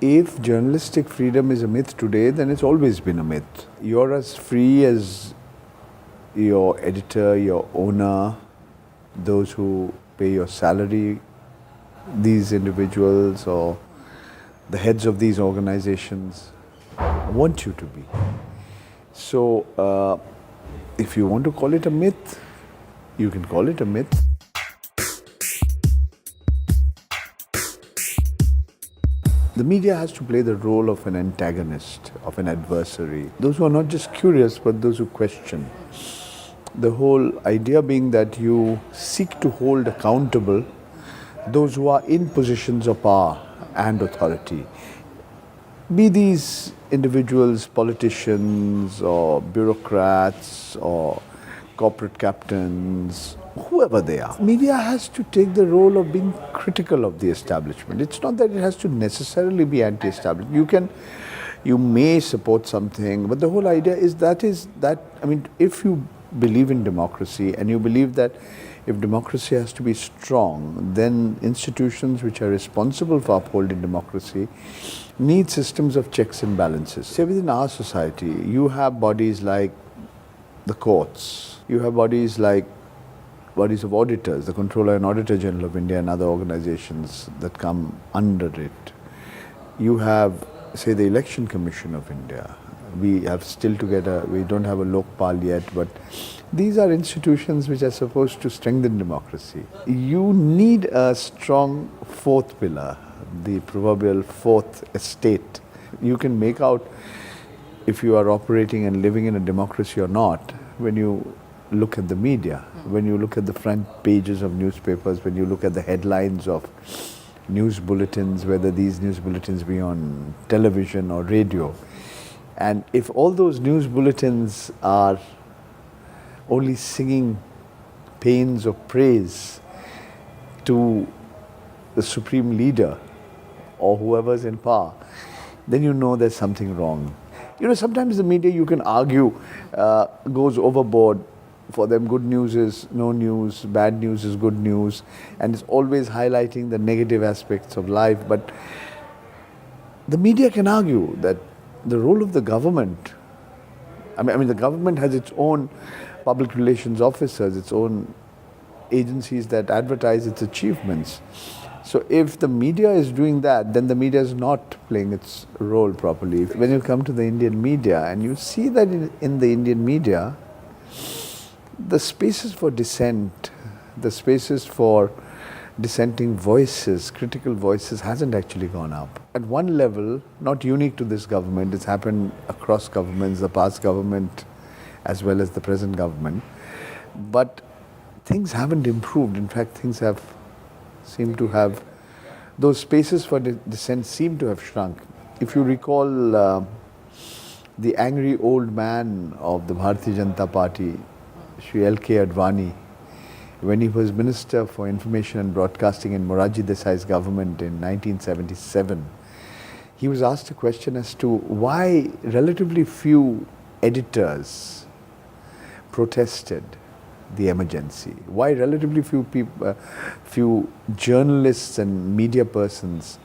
If journalistic freedom is a myth today, then it's always been a myth. You're as free as your editor, your owner, those who pay your salary, these individuals or the heads of these organizations want you to be. So, if you want to call it a myth, you can call it a myth. The media has to play the role of an antagonist, of an adversary. Those who are not just curious, but those who question. The whole idea being that you seek to hold accountable those who are in positions of power and authority. Be these individuals politicians or bureaucrats or corporate captains, whoever they are. Media has to take the role of being critical of the establishment. It's not that it has to necessarily be anti-establishment. You may support something, but the whole idea is that if you believe in democracy and you believe that if democracy has to be strong, then institutions which are responsible for upholding democracy need systems of checks and balances. Say within our society, you have bodies like the courts, you have bodies of auditors, the Controller and Auditor General of India and other organizations that come under it. You have, say, the Election Commission of India. We have still together, we don't have a Lokpal yet, but these are institutions which are supposed to strengthen democracy. You need a strong fourth pillar, the proverbial fourth estate. You can make out if you are operating and living in a democracy or not when you look at the media, when you look at the front pages of newspapers, when you look at the headlines of news bulletins, whether these news bulletins be on television or radio. And if all those news bulletins are only singing paeans of praise to the supreme leader or whoever's in power, then you know there's something wrong. Sometimes the media, you can argue, goes overboard. For them, good news is no news, bad news is good news, and it's always highlighting the negative aspects of life. But the media can argue that the role of the government, the government has its own public relations officers, its own agencies that advertise its achievements. So if the media is doing that, then the media is not playing its role properly. When you come to the Indian media and you see that in the Indian media, the spaces for dissent, the spaces for dissenting voices, critical voices, hasn't actually gone up. At one level, not unique to this government, it's happened across governments, the past government as well as the present government. But things haven't improved. In fact, things those spaces for dissent seem to have shrunk. If you recall the angry old man of the Bharatiya Janata Party, Shri L.K. Advani, when he was Minister for Information and Broadcasting in Morarji Desai's government in 1977, he was asked a question as to why relatively few editors protested the emergency, why relatively few journalists and media persons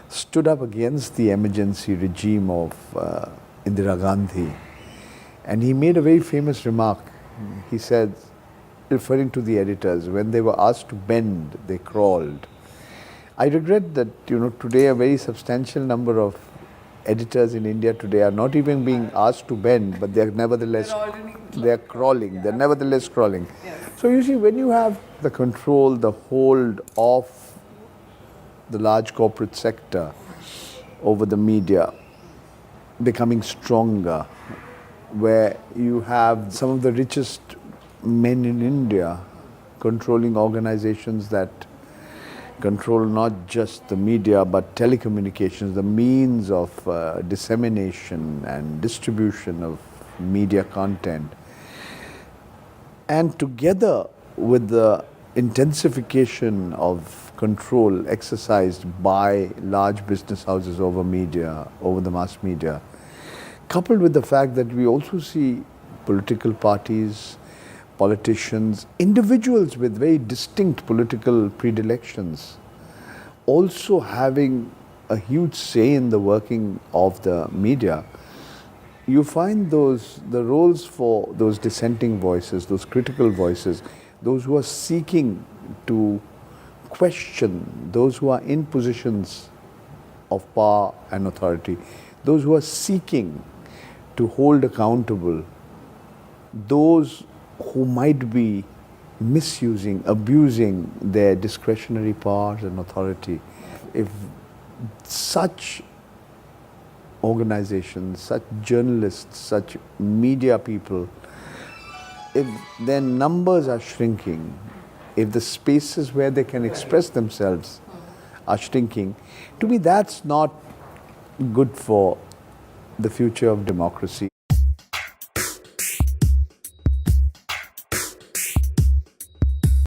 stood up against the emergency regime of Indira Gandhi. And he made a very famous remark. He said, referring to the editors, when they were asked to bend, they crawled. I regret that today a very substantial number of editors in India today are not even being asked to bend, but they are nevertheless crawling. They're nevertheless crawling. Yes. So you see, when you have the control, the hold of the large corporate sector over the media becoming stronger, where you have some of the richest men in India controlling organizations that control not just the media but telecommunications, the means of dissemination and distribution of media content. And together with the intensification of control exercised by large business houses over media, over the mass media, coupled with the fact that we also see political parties, politicians, individuals with very distinct political predilections also having a huge say in the working of the media, you find the roles for those dissenting voices, those critical voices, those who are seeking to question, those who are in positions of power and authority, those who are seeking to hold accountable those who might be misusing, abusing their discretionary powers and authority. If such organizations, such journalists, such media people, if their numbers are shrinking, if the spaces where they can express themselves are shrinking, to me that's not good for the future of democracy.